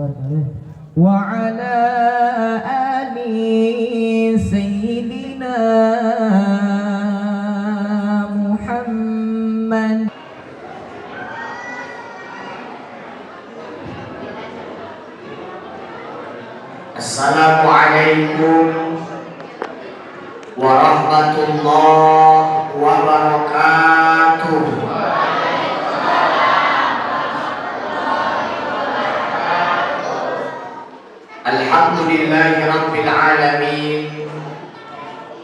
وعلى آل سيدنا محمد. Assalamualaikum warahmatullahi wabarakatuh. Alhamdulillahi rabbil alamin.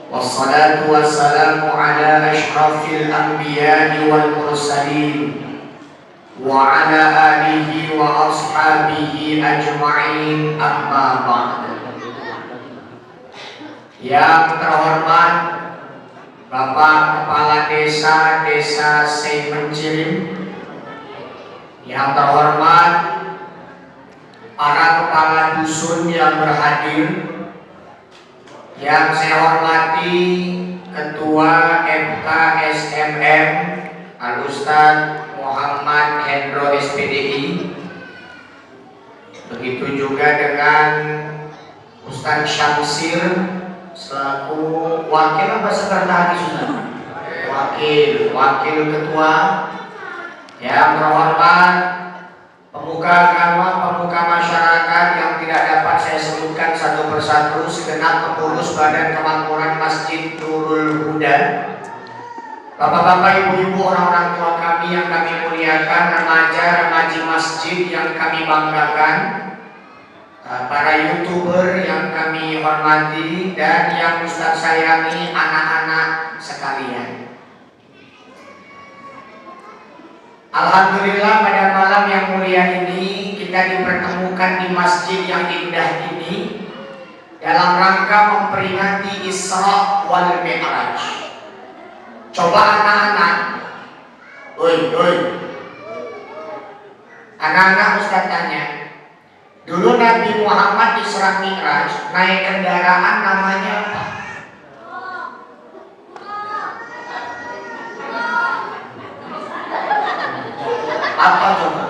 Wassalatu wassalamu ala ashrafil anbiya'i wal mursalin wa ala alihi wa ashabihi ajma'in, amma ba'd. Yang terhormat Bapak Kepala Desa Seimencirim, yang terhormat para kepala dusun yang berhadir, yang saya hormati Ketua MKSMM Al-Ustadz Muhammad Hendro SPDI, begitu juga dengan Ustadz Syamsir selaku wakil apa sekretaris, wakil ketua, yang terhormat pemuka agama, pemuka masyarakat yang tidak dapat saya sebutkan satu persatu, segenap pengurus Badan Kemakmuran Masjid Nurul Huda, bapak-bapak, ibu-ibu, orang-orang tua kami yang kami muliakan, remaja-remaji masjid yang kami banggakan, para YouTuber yang kami hormati, dan yang Ustaz sayangi, anak-anak sekalian. Alhamdulillah, pada malam yang mulia ini kita dipertemukan di masjid yang indah ini dalam rangka memperingati Isra wal Mi'raj. Coba anak-anak, anak-anak, Ustaz tanya, dulu Nabi Muhammad Isra Mi'raj naik kendaraan namanya apa? Apa coba?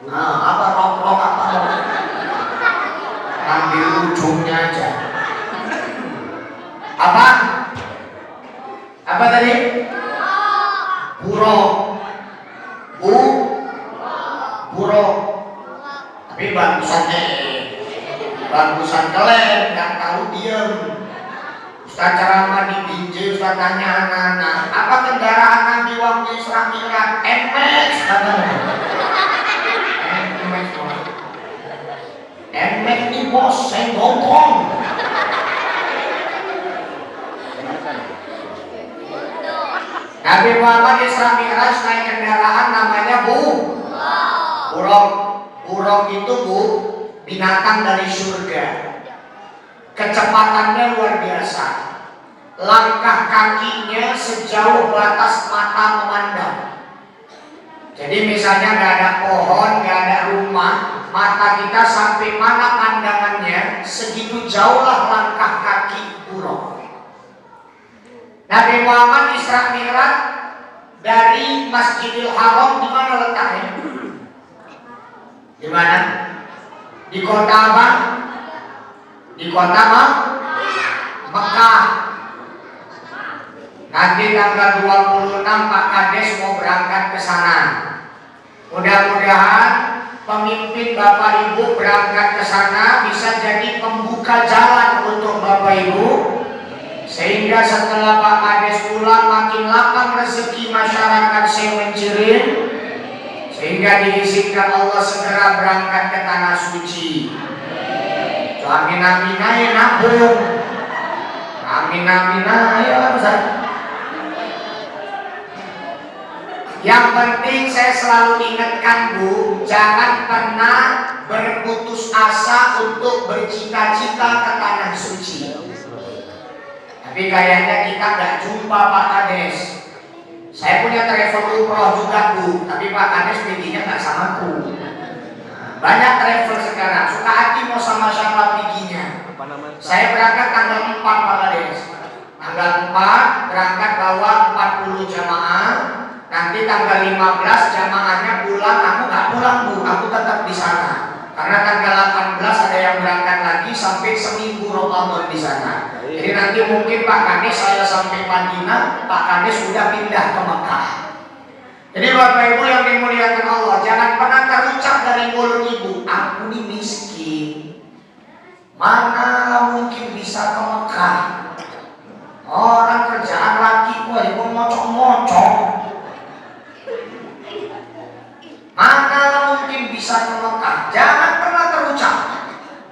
Nah, apa rok-rok apa? Ambil ujungnya aja. Apa? Apa tadi? Buruk. Buruk. Tapi bagusan kalian nggak tahu diam. Ustaz ceramah di DJ, Ustaz tanya anak-anak, apa kendaraan Nabi waktu Isra Mi'raj? NMAX katanya. NMAX ini bos, saya ngomong. Nabi Muhammad Isra Mi'raj naik kendaraan namanya buruk. Buruk itu binatang dari surga. Kecepatannya luar biasa. Langkah kakinya sejauh batas mata memandang. Jadi misalnya nggak ada pohon, nggak ada rumah, mata kita sampai mana pandangannya, segitu jauhlah langkah kaki buruk. Nabi Muhammad Isra Mi'raj dari Masjidil Haram di mana letaknya? Di mana? Di kota apa? Di kota Mekah. Nanti tanggal 26 Pak Kades mau berangkat ke sana. Mudah-mudahan pemimpin Bapak Ibu berangkat ke sana bisa jadi pembuka jalan untuk Bapak Ibu, sehingga setelah Pak Kades pulang makin lapang rezeki masyarakat Seimencirim, sehingga diizinkan Allah segera berangkat ke tanah suci. Amin amin aja nabung. Amin amin aja Ustaz. Yang penting saya selalu ingatkan Bu, jangan pernah berputus asa untuk bercita-cita ke tanah suci. Tapi kayaknya kita nggak jumpa Pak Kades. Saya punya travel umroh juga Bu, tapi Pak Kades perginya nggak sama aku. Banyak travel sekarang, suka hati mau sama siapa perginya. Saya berangkat tanggal 4 Pak Kades. Tanggal 4 berangkat bawa 40 jamaah. Nanti tanggal 15 jamaahnya pulang, aku nggak pulang. seminggu Ramadan di sana. Jadi nanti mungkin Pak Kades saya sampai Madinah, Pak Kades sudah pindah ke Mekah. Jadi Bapak Ibu yang dimuliakan Allah, jangan pernah terucap dari mulut ibu, aku ini miskin. Mana mungkin bisa ke Mekah? Orang kerjaan laki gue ibu mocok-mocok. Mana mungkin bisa ke Mekah? Jangan pernah terucap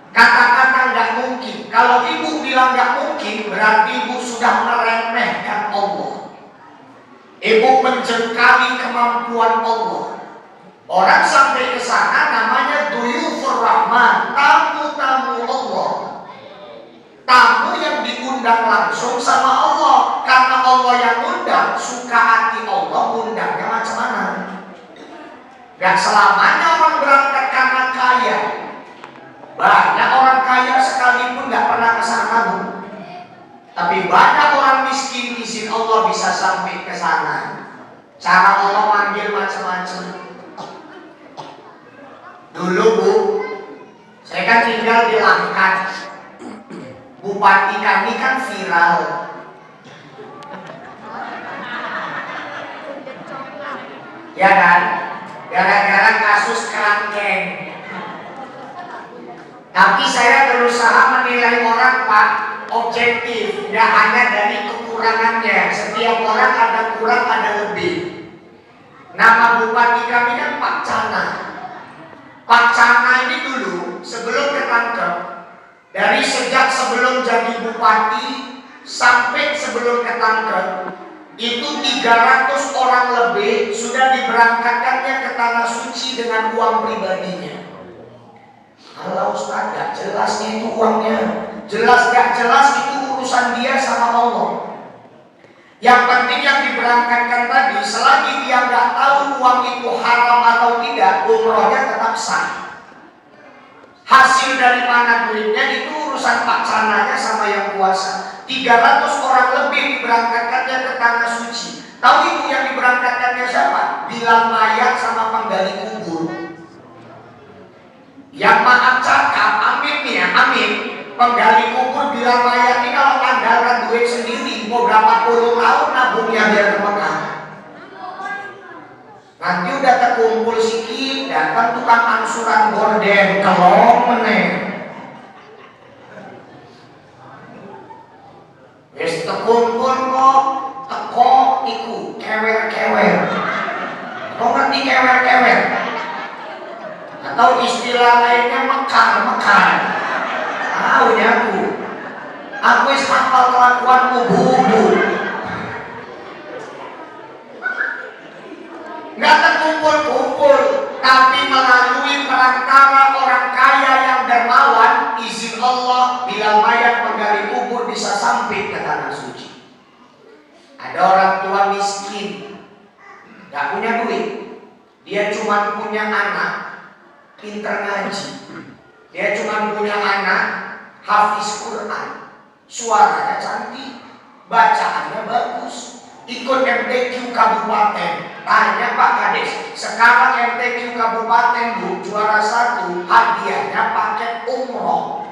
kata-kata nggak mungkin. Kalau ibu bilang nggak mungkin, berarti ibu sudah meremehkan Allah. Ibu menjengkali kemampuan Allah. Orang sampai ke sana namanya duyufur rahman, tamu-tamu Allah. Tamu yang diundang langsung sama Allah. Karena Allah yang undang, suka hati Allah undangnya macam mana. Gak selamanya orang berangkat karena kaya. Banyak orang kaya sekalipun gak pernah ke sana, Bu. Tapi banyak orang miskin izin Allah bisa sampai ke sana. Cara Allah manggil macam-macam. Dulu, Bu, saya kan tinggal di Langkat. Bupati kami kan viral. Ya kan? Gara-gara kasus kerangkeng. Tapi saya berusaha menilai orang, Pak, objektif, tidak hanya dari kekurangannya. Setiap orang ada kurang, ada lebih. Nama bupati kami kan Pak Cana. Pak Cana ini dulu sebelum ketangkep, dari sejak sebelum jadi bupati sampai sebelum ketangkep, itu 300 orang lebih sudah diberangkatkannya ke tanah suci dengan uang pribadinya. Kalau Ustaz gak jelas itu uangnya, jelas gak jelas itu urusan dia sama Allah. Yang penting yang diberangkatkan tadi, selagi dia gak tahu uang itu haram atau tidak, umrohnya tetap sah. Hasil dari mana duitnya itu urusan Pak Cananya sama yang kuasa. 300 orang lebih diberangkatkannya ke tanah suci. Tahu itu yang diberangkatkannya siapa? Bilal mayat sama penggali kubur. Yang maaf cakap, amin nih ya, amin. Penggali kubur Bilal mayat ini kalau mengandalkan duit sendiri, mau berapa puluh tahun nabungnya biar ke Mekah. Nanti udah terkumpul sikit, datang tukang angsuran gorden, kelong meneng. Wis terkumpul kok, teko iku kewer-kewer. Kau ngerti kewer-kewer? Atau istilah lainnya mekar-mekar. Tahu ya aku. Aku wis hafal kelakuanmu, Bu. Nggak terkumpul-kumpul, tapi melalui perantara orang kaya yang dermawan, izin Allah, bila mayat penggali kubur bisa sampai ke tanah suci. Ada orang tua miskin, nggak punya duit, dia cuma punya anak pinter ngaji, dia cuma punya anak hafiz Quran, suaranya cantik, bacaannya bagus, ikut MTQ kabupaten. Tanya Pak Kades, sekarang MTQ kabupaten, Bu, juara 1, hadiahnya paket umroh.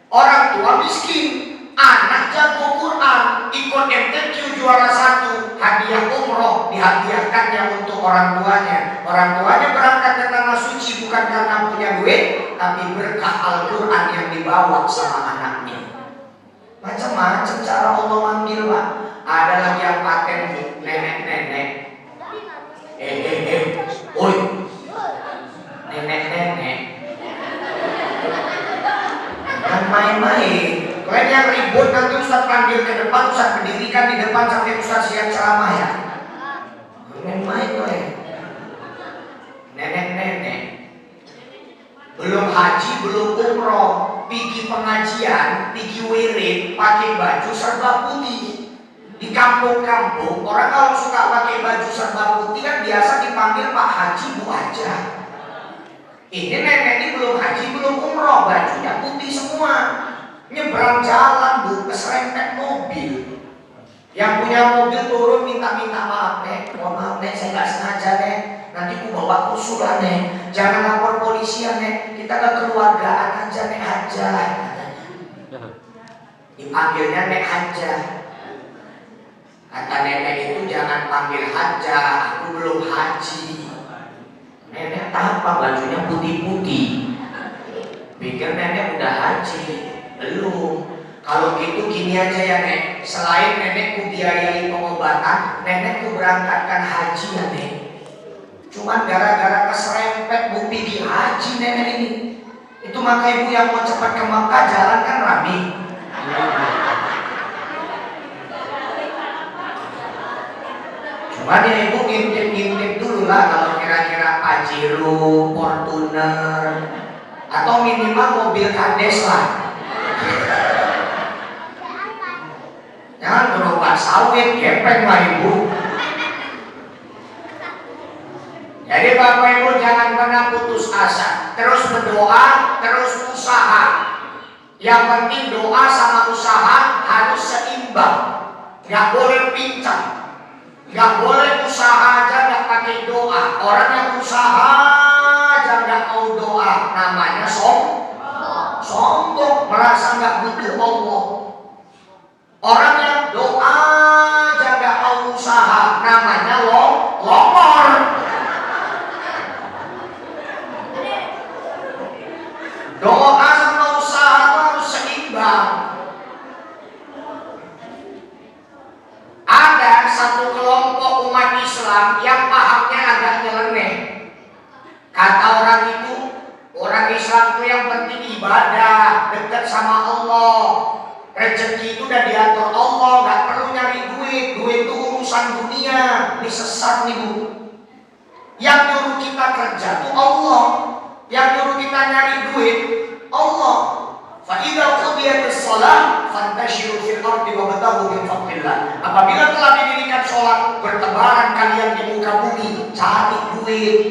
Orang tua miskin, anak jago Quran, ikut MTQ juara 1, hadiah umroh dihadiahkannya untuk orang tuanya. Orang tuanya berangkat ke tanah suci bukan karena punya duit, tapi berkah Al-Quran yang dibawa sama anaknya. Macam-macam cara Allah manggil, Pak. Ada lagi yang paten, Bu, nenek-nenek. Oi, nenek-nenek. Jangan main-main. Kalian yang ribut nanti Ustaz panggil ke depan, Ustaz berdirikan di depan sampai Ustaz siap ceramah ya. Main-main tuh ya. Nenek-nenek. Belum haji, belum umroh, pergi pengajian, pergi wirid, pakai baju serba putih. Di kampung-kampung, orang kalau suka pakai baju serba putih kan biasa dipanggil Pak Haji, Bu Haja. Ini nenek ini belum haji, belum umroh, bajunya putih semua. Nyebrang jalan, Bu, keserempet mobil. Yang punya mobil turun minta maaf, Nek. Mohon maaf, Nek, saya nggak sengaja, Nek. nanti ku bawa usulan nek, jangan lapor polisi ya nek, kita ke keluargaan aja nek aja. Dipanggilnya nek aja. Kata nenek itu jangan panggil haja, aku belum haji. Nenek tampak bajunya putih-putih. Pikir nenek udah haji, belum. Kalau gitu gini aja ya nek, selain nenek ku biayai pengobatan, nenek ku berangkatkan haji ya nek. Cuman gara-gara keserempet bu pergi haji nenek ini. Itu maka ibu yang mau cepat ke Makkah jalan kan rame. Cuman ya ibu ngintip-ngintip dulu lah kalau kira-kira Pajero, Fortuner, atau minimal mobil kades lah. Jangan gerobak sawit, gepeng lah ibu. Jadi Bapak Ibu jangan pernah putus asa, terus berdoa, terus usaha. Yang penting doa sama usaha harus seimbang, nggak boleh pincang. Gak boleh usaha aja gak pakai doa. Orang yang usaha aja gak mau doa, namanya sombong, merasa gak butuh Allah. Orang yang doa aja gak mau usaha, namanya longor. Doa sama usaha harus seimbang. Ada satu kelompok umat Islam yang pahamnya agak nyeleneh. Kata orang itu, orang Islam itu yang penting ibadah, dekat sama Allah. Rezeki itu udah diatur Allah, gak perlu nyari duit. Duit itu urusan dunia. Ini sesat nih bu. Yang nyuruh kita kerja itu Allah. Yang nyuruh kita nyari duit Allah. Fa'idha qudiyatis shalah fantashiru fil ardi wabtaghu min fadlillah. Apabila telah didirikan sholat, bertebaran kalian di muka bumi, cari duit,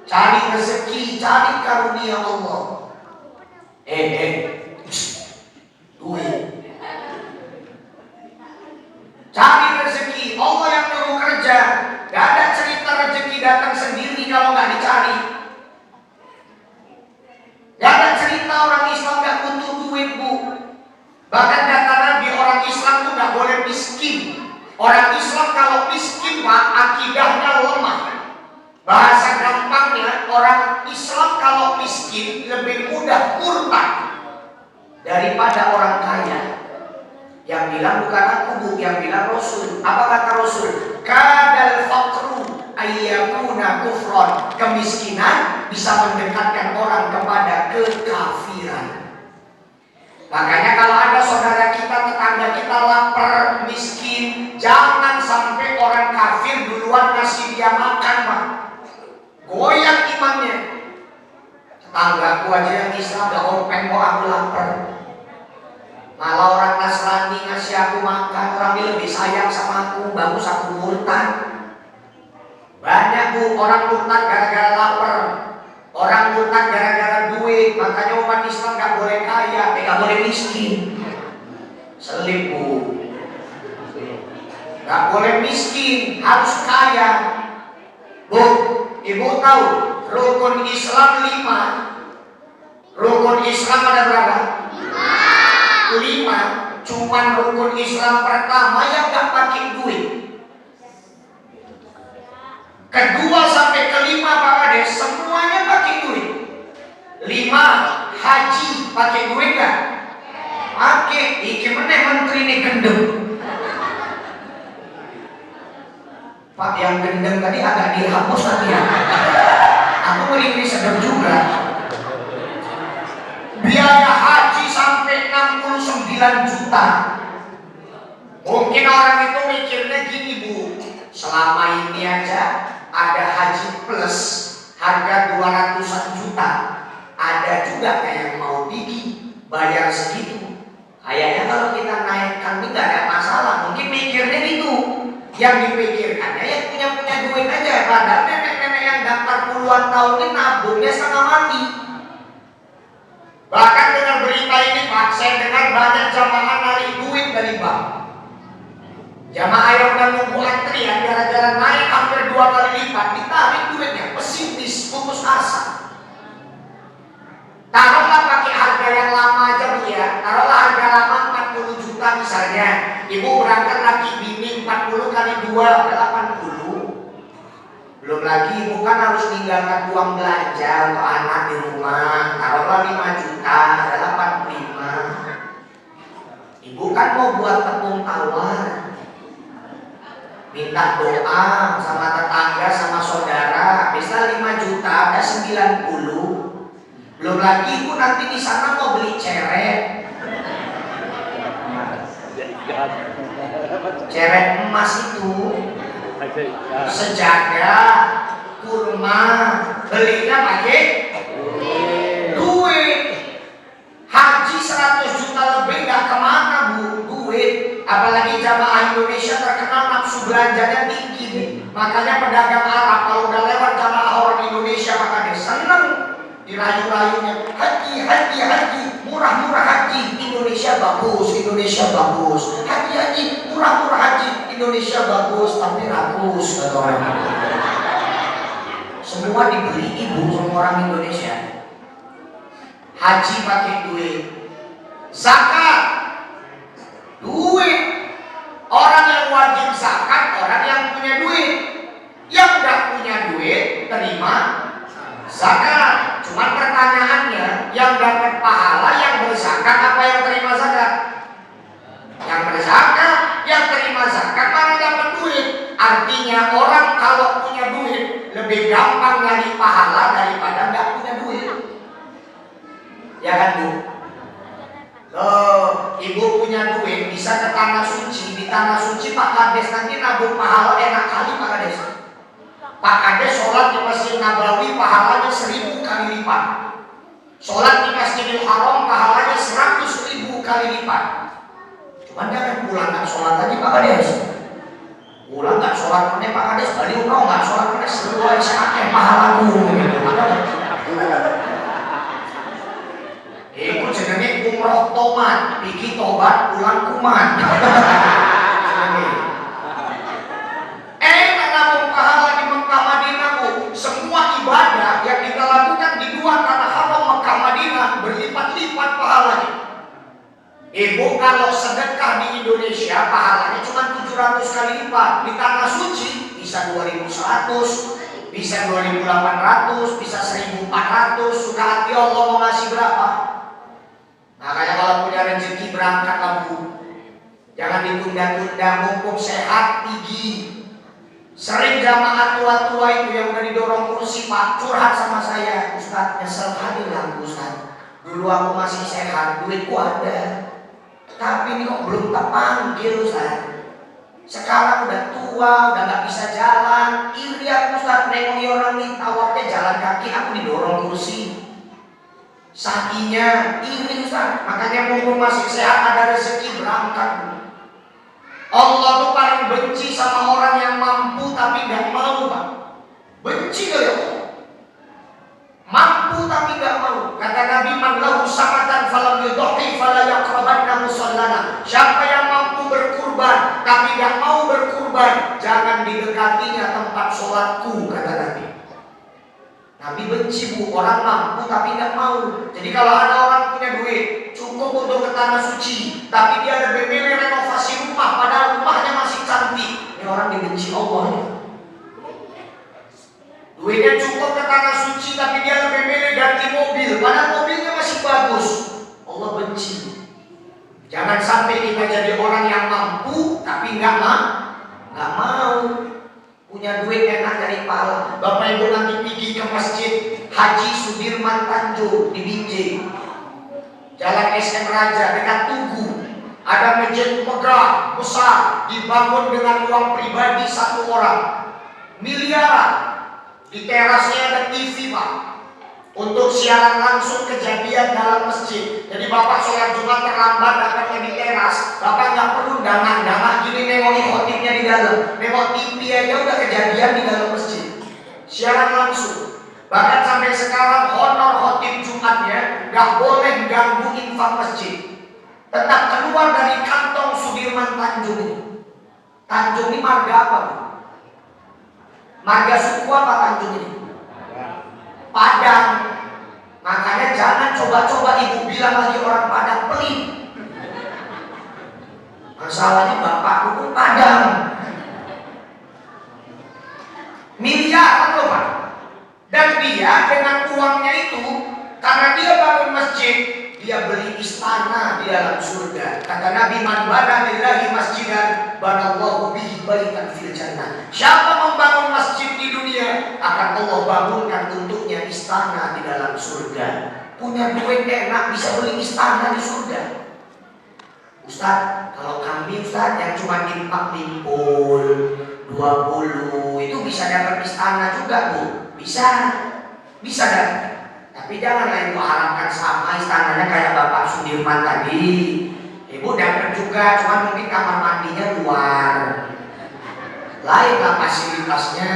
cari rezeki, cari karunia Allah. Duit. Cari rezeki, Allah yang nyuruh kerja. Gak ada cerita rezeki datang sendiri kalau gak dicari. Gak ada cerita orang Islam gak butuh duit bu. Bahkan kata Nabi orang Islam tuh gak boleh miskin. Orang Islam kalau miskin pak akidahnya lemah. Bahasa gampangnya orang Islam kalau miskin lebih mudah murtad daripada orang kaya. Yang bilang bukan aku bu, yang bilang Rasul. Apa kata Rasul? Kadal faqru ayyakuna kufron. Kemiskinan bisa mendekatkan orang kepada kekafiran. Makanya kalau ada saudara kita, tetangga kita lapar, miskin, jangan sampai orang kafir duluan ngasih dia makan pak. Goyang imannya. Tetanggaku aja yang Islam gak open kok aku lapar. Malah orang Nasrani ngasih aku makan, orang lebih sayang sama aku, bagus aku murtad. Banyak bu orang murtad gara-gara lapar, orang murtad gara-gara duit. Makanya umat Islam gak boleh kaya, gak boleh miskin. Selip bu, gak boleh miskin, harus kaya. Bu, ibu tahu rukun Islam 5. Rukun Islam ada berapa? 5. Cuman rukun Islam pertama yang gak pakai duit. Kedua sampai kelima Pak Kades semuanya pakai duit. 5. Haji pakai duit gak? Pakai. Iki meneh menteri ini gendeng. Pak yang gendeng tadi agak dihapus tadi ya. Aku merinding sedang juga. Biaya haji sampai 69 juta. Mungkin orang itu mikirnya gini bu, selama ini aja ada haji plus harga 200-an juta. Ada juga kayak yang mau pergi bayar segitu. Kayaknya kalau kita naikkan ini gak ada masalah. Mungkin mikirnya gitu. Yang dipikirkannya ya punya duit aja. Padahal nenek-nenek yang daftar puluhan tahun ini nabungnya setengah mati. Bahkan dengan berita ini Pak, saya dengar banyak jamaah narik duit dari bank. Jamaah yang udah nunggu antrian gara-gara naik hampir 2 kali lipat, ditarik duitnya, pesimis, putus asa. Taruhlah pakai harga yang lama aja Bu ya, taruhlah harga lama 40 juta misalnya. Ibu berangkat laki bini 40 kali 2 80. Belum lagi ibu kan harus tinggalkan uang belanja untuk anak di rumah, taruhlah 5 juta, ada 85. Ibu kan mau buat tepung tawar, minta doa sama tetangga sama saudara, bisa 5 juta, ada 90. Belum lagi ibu nanti di sana mau beli ceret, ceret emas itu, sejadah, kurma, belinya pakai duit. Haji 100 juta lebih nggak kemana Bu, duit. Apalagi jamaah Indonesia terkenal nafsu belanjanya tinggi nih. Makanya pedagang Arab kalau udah lewat jamaah orang Indonesia maka dia seneng dirayu-rayunya, haji, haji, haji, murah-murah haji, Indonesia bagus, Indonesia bagus, haji, haji, murah-murah haji, Indonesia bagus, tapi rakus kata orang. Semua dibeli ibu sama orang Indonesia. Haji pakai duit, zakat, duit. Orang yang wajib zakat, orang yang punya duit. Yang tidak punya duit, terima zakat. Cuma pertanyaannya, yang dapat pahala yang berzakat apa yang terima zakat? Yang berzakat, yang terima zakat mana dapat duit. Artinya orang kalau punya duit lebih gampang nyari pahala daripada nggak punya duit. Ya kan Bu? Ibu punya duit bisa ke tanah suci. Di tanah suci Pak Kades nanti nabung pahala enak kali Pak Kades. Pak Kades sholat di Masjid Nabawi pahalanya 1000 kali lipat. Sholat di Masjidil Haram pahalanya 100.000 kali lipat. Cuman jangan pulang nggak sholat tadi Pak Kades. Pulang nggak sholat mana Pak Kades, balik umroh nggak sholat mana seluruh saatnya pahalaku gitu. Iku jenenge umroh tomat, iki tobat pulang kuman. Enak nabung pahala di Mekah Madinah Bu. Semua ibadah yang kita lakukan di dua tanah haram Mekah Madinah berlipat-lipat pahalanya. Ibu kalau sedekah di Indonesia pahalanya cuma 700 kali lipat. Di tanah suci bisa 2100, bisa 2800, bisa 1400. Suka hati Allah mau ngasih berapa. Makanya kalau punya rezeki berangkatlah Bu. Jangan ditunda-tunda, mumpung sehat tinggi. Sering jamaah tua-tua itu yang udah didorong kursi Pak curhat sama saya, Ustaz nyesel kali lah Ustaz. Dulu aku masih sehat, duitku ada. Tapi ini kok belum terpanggil Ustaz. Sekarang udah tua, udah gak bisa jalan. Iri aku Ustaz, nengoki orang nih tawarnya jalan kaki, aku didorong kursi. Sakinya iri Ustaz. Makanya mumpung masih sehat ada rezeki berangkat. Allah tuh paling benci sama orang yang mampu tapi gak mau Pak. Benci kali Allah. Mampu tapi gak mau. Kata Nabi, man lahu samatan falam yudhi fala yaqrabanna musallana. Siapa yang mampu berkurban tapi gak mau berkurban, jangan didekatinya tempat sholatku, kata Nabi. Nabi benci Bu, orang mampu tapi gak mau. Jadi kalau ada orang punya duit cukup untuk ke tanah suci, tapi dia lebih milih renovasi rumah padahal rumahnya masih cantik, ini orang dibenci Allah ya. Duitnya cukup ke tanah suci tapi dia lebih milih ganti mobil padahal mobilnya masih bagus, Allah benci. Jangan sampai kita jadi orang yang mampu tapi nggak mau. Punya duit enak dari pahala. Bapak Ibu nanti pergi ke Masjid Haji Sudirman Tanjung di Binjai, Jalan SM Raja dekat Tugu. Ada masjid megah besar dibangun dengan uang pribadi satu orang, miliaran. Di terasnya ada TV Pak, untuk siaran langsung kejadian dalam masjid. Jadi Bapak sholat Jumat terlambat dapatnya di teras, Bapak nggak perlu dangah-dangah gini nengoki khotibnya di dalam, nengok TV aja udah kejadian di dalam masjid. Siaran langsung. Bahkan sampai sekarang honor khotib Jumatnya nggak boleh ganggu infak masjid, tetap keluar dari kantong Sudirman Tanjung ini. Tanjung ini marga apa, Bu? Marga suku apa Tanjung ini? Padang. Makanya jangan coba-coba ibu bilang lagi orang Padang pelit. Masalahnya bapakku pun Padang. Miliaran loh Pak. Dan dia dengan uangnya itu, karena dia bangun masjid, dia beli istana di dalam surga. Kata Nabi, man bana lillahi masjidan banallahu bihi baitan fil jannah. Siapa membangun masjid di dunia, akan Allah bangunkan untuknya istana di dalam surga. Punya duit enak bisa beli istana di surga. Ustaz, kalau kami Ustaz yang cuma impak limpul 20 itu bisa dapat istana juga, Bu. Bisa dapat. Tapi janganlah ibu harapkan sama istananya kayak Bapak Sudirman tadi. Ibu dapat juga, cuma mungkin kamar mandinya luar. Lainlah fasilitasnya.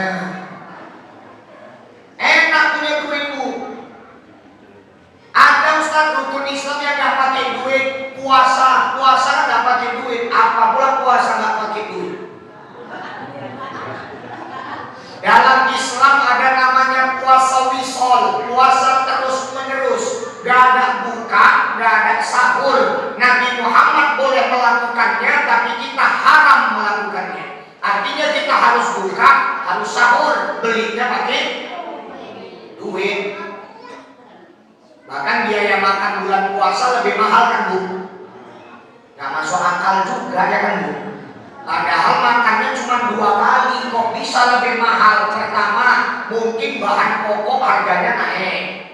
Enak punya duit, Bu. Ada Ustaz rukun Islam yang nggak pakai duit, puasa nggak pakai duit. Apa pula puasa nggak pakai duit? Dalam Islam ada namanya puasa wisol, puasa terus menerus, gak ada buka, gak ada sahur. Nabi Muhammad boleh melakukannya, tapi kita haram melakukannya. Artinya kita harus buka, harus sahur, belinya pakai duit. Bahkan biaya makan bulan puasa lebih mahal kan, Bu? Gak masuk akal juga ya kan, Bu? Padahal makannya cuma 2 kali, kok bisa lebih mahal? Pertama, mungkin bahan pokok harganya naik.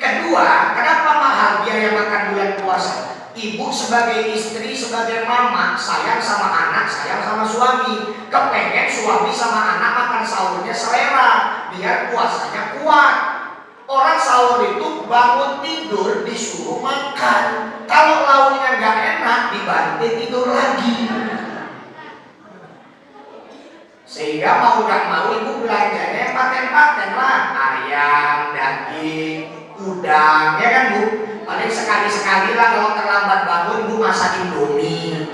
Kedua, kenapa mahal biaya makan bulan puasa? Ibu sebagai istri, sebagai mama, sayang sama anak, sayang sama suami. Kepengen suami sama anak makan sahurnya selera, biar puasanya kuat. Orang sahur itu bangun tidur disuruh makan. Kalau lauknya nggak enak, dibanting tidur lagi. Sehingga mau gak mau ibu belanjanya paten-paten lah, ayam, daging, udang, ya kan Bu? Paling sekali-sekali lah kalau terlambat bangun ibu masak Indomie.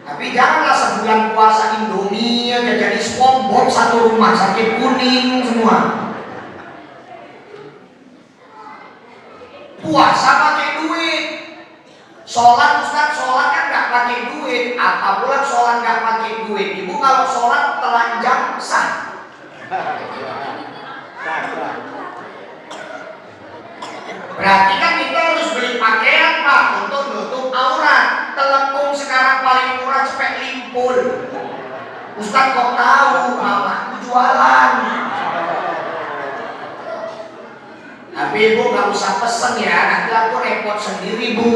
Tapi janganlah sebulan puasa Indomie aja jadi SpongeBob satu rumah sakit kuning semua. Puasa pakai duit. Sholat Ustaz, sholat kan nggak pakai duit. Apa pula sholat nggak pakai duit? Ibu kalau sholat telanjang sah. Berarti kan kita harus beli pakaian Pak untuk nutup aurat. Telekung sekarang paling murah cepet limpul. Ustaz kok tahu? Mamaku jualan. Tapi ibu nggak usah pesen ya, nanti aku repot sendiri Bu.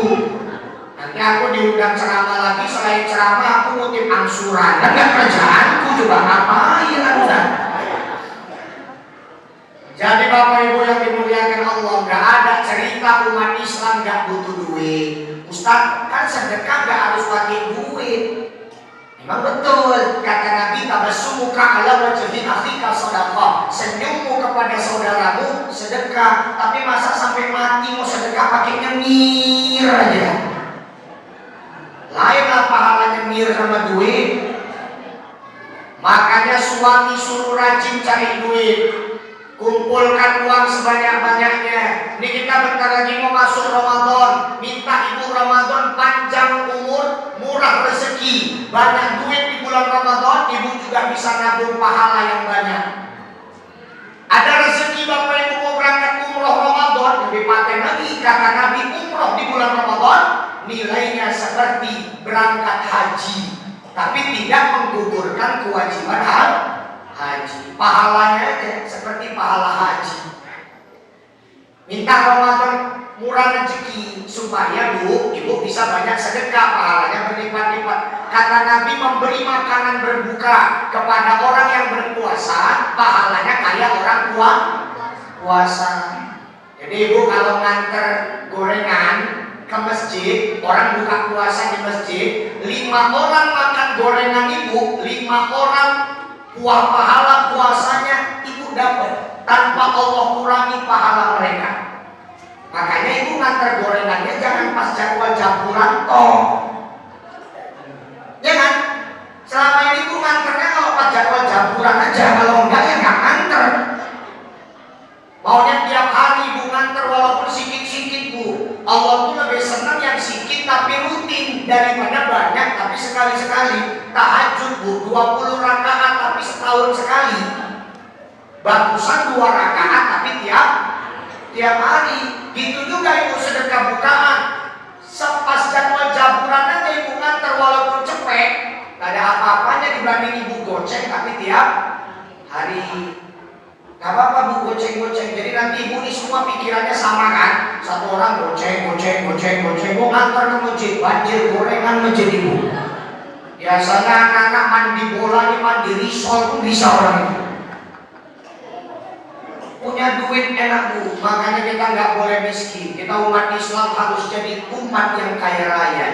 Nanti aku diundang ceramah lagi, selain ceramah aku ngutip angsuran. Dan gak kerjaanku juga ngapain Ustaz. Jadi Bapak Ibu yang dimuliakan Allah, gak ada cerita umat Islam gak butuh duit. Ustaz kan sedekah gak harus pakai duit. Memang betul, kata Nabi, tabassumuka ala wajhi akhika shadaqah. Senyummu kepada saudaramu sedekah. Tapi masa sampai mati mau sedekah pakai nyemir aja? Lainlah pahala nyemir sama duit. Makanya suami suruh rajin cari duit. Kumpulkan uang sebanyak-banyaknya. Ini kita bentar lagi mau masuk Ramadan. Minta ibu Ramadan panjang umur, murah rezeki, banyak duit di bulan Ramadan. Ibu juga bisa nabung pahala yang banyak. Ada rezeki Bapak Ibu mau berangkat umroh Ramadan, lebih paten lagi. Kata Nabi, umroh di bulan Ramadan nilainya seperti berangkat haji, tapi tidak menggugurkan kewajiban haji. Pahalanya aja seperti pahala haji. Minta Ramadan murah rezeki supaya Bu, ibu bisa banyak sedekah, pahalanya berlipat-lipat. Kata Nabi, memberi makanan berbuka kepada orang yang berpuasa, pahalanya kayak orang puasa. Jadi ibu kalau nganter gorengan ke masjid, orang buka puasa di masjid, 5 orang makan gorengan ibu, 5 orang pahala puasanya ibu dapat tanpa Allah kurangi pahala mereka. Makanya ibu nganter gorengannya jangan pas jadwal jam pulang toh. Jangan. Selama ini ibu nganter Maunya tiap hari ibu nganter walaupun sikit-sikit bu. Allah tuh lebih senang yang sikit tapi rutin daripada banyak tapi sekali-sekali. Tahajud bu 20 rakaat tapi setahun sekali. Bagusan 2 rakaat tapi tiap hari. Gitu juga ibu sedekah bukaan. Sepas jadwal jaburan aja ibu nganter walaupun cepet. Gak ada apa-apanya dibanding ibu goceng tapi tiap hari. Gak apa-apa bu goceng-goceng. Jadi nanti ibu ini semua pikirannya sama kan. Satu orang goceng. Mau ngantar ke masjid, banjir gorengan masjid ibu. Biasanya anak-anak mandi bola, mandi risol pun bisa orang itu. Punya duit enak bu. Makanya kita nggak boleh miskin. Kita umat Islam harus jadi umat yang kaya raya.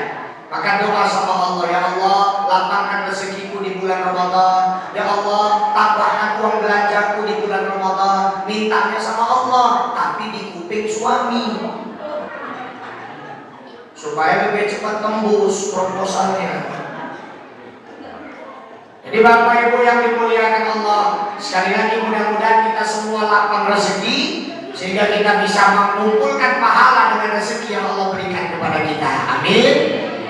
Maka doa sama Allah, ya Allah lapangkan rezekiku di bulan Ramadan. Ya Allah tambahkan uang belanjaku di bulan Ramadan. Mintanya sama Allah, tapi di kuping suami, supaya lebih cepat tembus proposalnya. Jadi Bapak Ibu yang dimuliakan Allah, sekali lagi mudah-mudahan kita semua lapang rezeki sehingga kita bisa mengumpulkan pahala dengan rezeki yang Allah berikan kepada kita. Amin.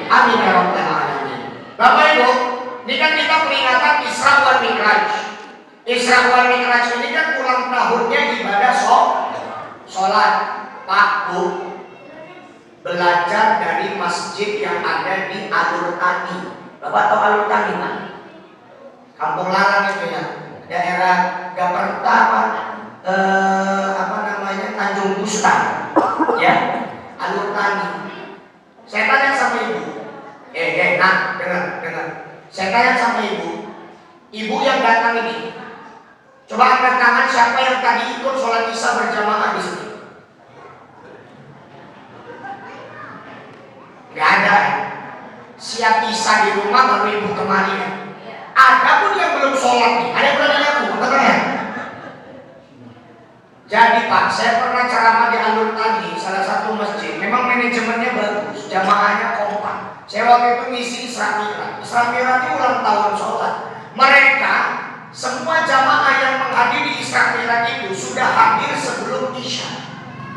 Amin ya rabbal alamin. Bapak Ibu, ini kan kita peringatan Isra wal Mi'raj. Isra wal Mi'raj ini kan ulang tahunnya ibadah sholat. Pak Bu, belajar dari masjid yang ada di Alur Tani. Bapak tahu Alur Tani kan? Kampung Lalang itu ya, daerah Gaperta apa namanya Tanjung Gusta, ya, Alur Tani. Saya tanya sama ibu, nah dengar. Saya tanya sama ibu yang datang ini, coba angkat tangan siapa yang tadi ikut sholat isya berjamaah di sini? Gak ada. Siap isya di rumah baru ibu kemari ya. Ada pun yang belum sholat nih, ada yang berani ngaku, betul ya? Jadi Pak, saya pernah ceramah di Alur Tani, salah satu masjid. Memang manajemennya bagus, jamaahnya kompak. Saya waktu itu ngisi Isra Mi'raj. Isra Mi'raj itu ulang tahun sholat. Mereka semua jamaah yang menghadiri Isra Mi'raj itu sudah hadir sebelum Isya.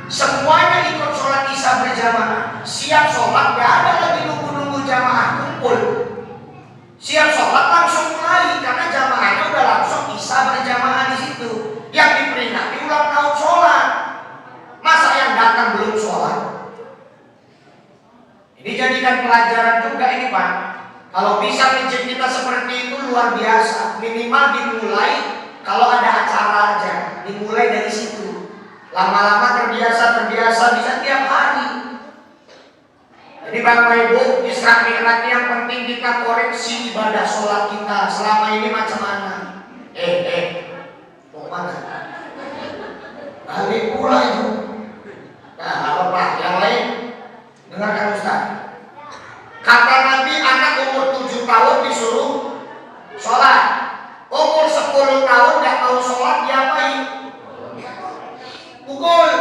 Semuanya ikut sholat Isya berjamaah. Siap sholat, gak ada lagi nunggu-nunggu jamaah kumpul. Siap sholat langsung mulai karena jamaahnya udah langsung Isya berjamaah di situ. Yang diperingati ulang tahun sholat. Masa yang datang belum sholat? Ini jadikan pelajaran juga ini Pak. Kalau bisa masjid kita seperti itu luar biasa. Minimal dimulai kalau ada acara aja, dimulai dari situ. Lama-lama terbiasa bisa tiap hari. Jadi Bapak Ibu, Isra Mi'raj yang penting kita koreksi ibadah sholat kita selama ini macam mana? Mau mana? Balik pula itu. Nah, apa Pak? Yang lain? Dengarkan Ustaz. Kata Nabi, anak umur 7 tahun disuruh sholat. Umur 10 tahun gak mau sholat, diapain? Pukul.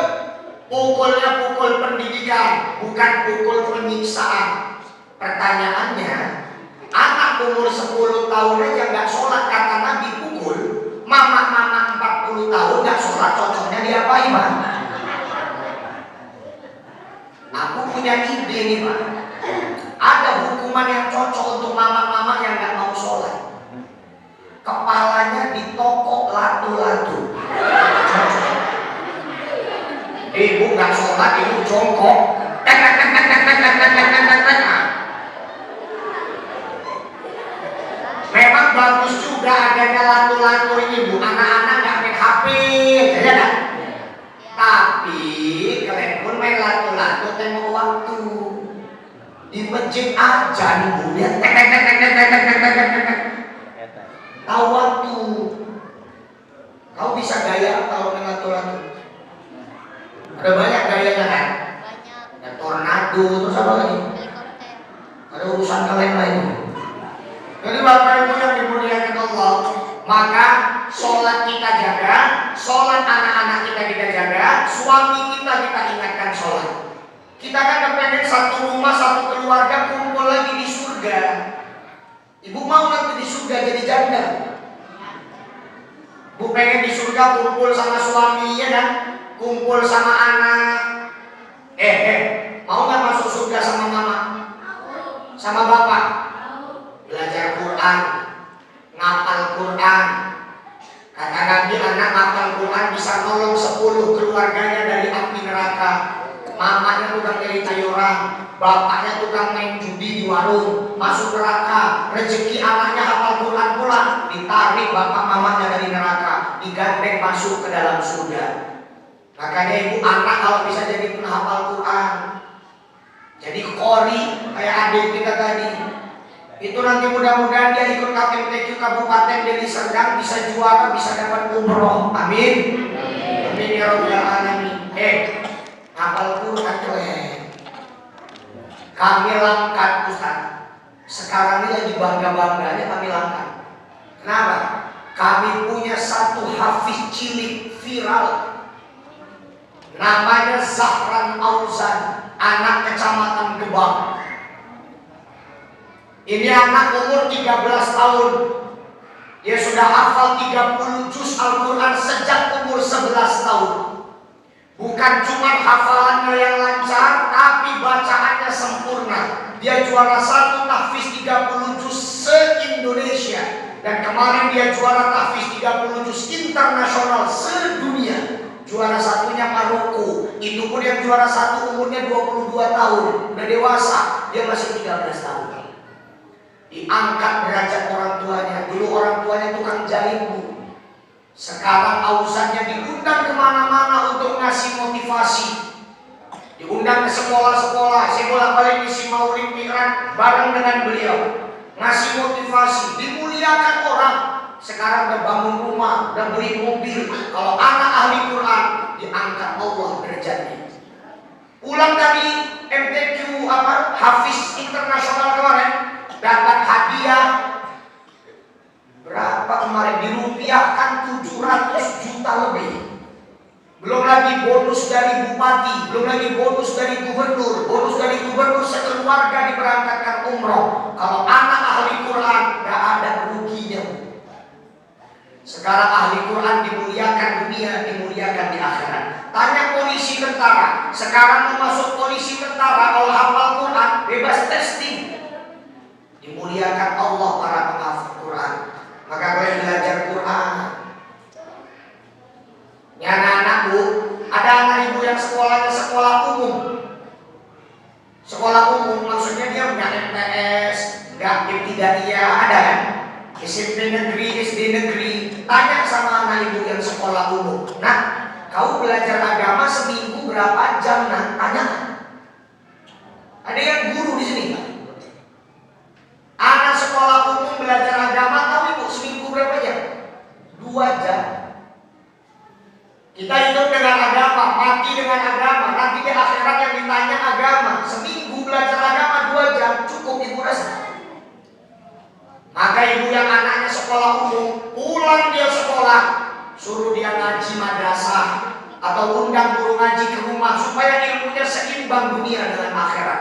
Pukulnya pukul pendidikan, bukan pukul penyiksaan. Pertanyaannya, anak umur 10 tahun aja gak sholat, kata Nabi pukul. Mama 40 tahun gak sholat, cocoknya diapain Pak? Aku punya ide nih Pak. Ada hukuman yang cocok untuk mama-mama yang gak mau sholat. Kepalanya ditokok latu-latu. Ibu nggak sholat, ibu jongkok. Memang bagus juga adanya latu-latu ini Bu. Anak-anak nggak main HP, ya kan? Tapi kalian pun main latu-latu tengok waktu. Di masjid ajan Bu, dia tahu waktu. Kau bisa gaya kalau main latu-latu? Ada banyak gayanya kan? Banyak. Ada tornado, terus apa lagi? Ada urusan kalian lain. Jadi Bapak Ibu yang dimuliakan Allah, maka sholat kita jaga, sholat anak-anak kita jaga, suami kita ingatkan sholat. Kita kan kepengen satu rumah, satu keluarga kumpul lagi di surga. Ibu mau nanti di surga jadi janda? Bu pengen di surga kumpul sama suami, ya kan? kumpul sama anak. Mau nggak masuk surga sama mama? Sama bapak? Belajar Quran, ngapal Quran. Kata Nabi, anak ngapal Quran bisa nolong 10 keluarganya dari api neraka. Mamanya tukang nyari sayuran, bapaknya tukang main judi di warung, masuk neraka. Rezeki anaknya hafal Quran pula, ditarik bapak mamanya dari neraka, digandeng masuk ke dalam surga. Makanya ibu anak kalau bisa jadi penghafal Quran, jadi qori kayak adik kita tadi, itu nanti mudah-mudahan dia ikut KMTQ Kabupaten Deli Serdang, bisa juara, bisa dapat umroh. Amin. Amin ya rabbal alamin. Hafal Quran kami langkat Ustaz. Sekarang ini lagi bangga-bangganya kami langkat. Kenapa? Kami punya satu hafiz cilik viral. Namanya Zahran Auzan, anak kecamatan Gebang. Ini anak umur 13 tahun. Dia sudah hafal 30 juz Al-Quran sejak umur 11 tahun. Bukan cuma hafalannya yang lancar, tapi bacaannya sempurna. Dia juara 1 tahfiz 30 juz se-Indonesia. Dan kemarin dia juara tahfiz 30 juz internasional sedunia. Juara satunya Maroko. Itu pun yang juara 1 umurnya 22 tahun. Udah dewasa, dia masih 13 tahun. Diangkat derajat orang tuanya. Dulu orang tuanya tukang jahit, Bu. Sekarang Auzannya diundang kemana-mana untuk ngasih motivasi. Diundang ke sekolah-sekolah. Saya bolak-balik isi Maulid Mi'raj bareng dengan beliau, ngasih motivasi, dimuliakan orang. Sekarang udah bangun rumah, udah beli mobil. Kalau anak ahli Quran, diangkat Allah derajatnya. Pulang dari MTQ Hafiz Internasional kemarin, dapat hadiah berapa kemarin, dirupiahkan 700 juta lebih. Belum lagi bonus dari bupati, belum lagi bonus dari gubernur. Bonus dari gubernur sekeluarga diberangkatkan umroh. Kalau anak ahli Quran gak ada ruginya. Sekarang ahli Quran dimuliakan dunia, dimuliakan di akhirat. Tanya polisi tentara, sekarang mau masuk polisi tentara kalau hafal Quran bebas testing. Dimuliakan Allah para penghafal Quran. Maka kalian belajar Quran. Ya anak-anak, Bu, ada anak ibu yang sekolahnya sekolah umum. Sekolah umum maksudnya dia nggak MTS, nggak ibtidaiyah, ada kan? SMP negeri, SD negeri. Tanya sama anak ibu yang sekolah umum. Nah, kau belajar agama seminggu berapa jam? Nah, tanya. Ada yang guru di sini, Pak? Anak sekolah umum belajar agama, tahu ibu seminggu berapa jam? 2 jam. Kita hidup dengan agama, mati dengan agama. Nanti di akhirat yang ditanya agama. Seminggu belajar agama 2 jam, cukup ibu rasa? Maka ibu yang anaknya sekolah umum, pulang dia sekolah, suruh dia ngaji madrasah atau undang guru ngaji ke rumah supaya ilmunya seimbang dunia dengan akhirat.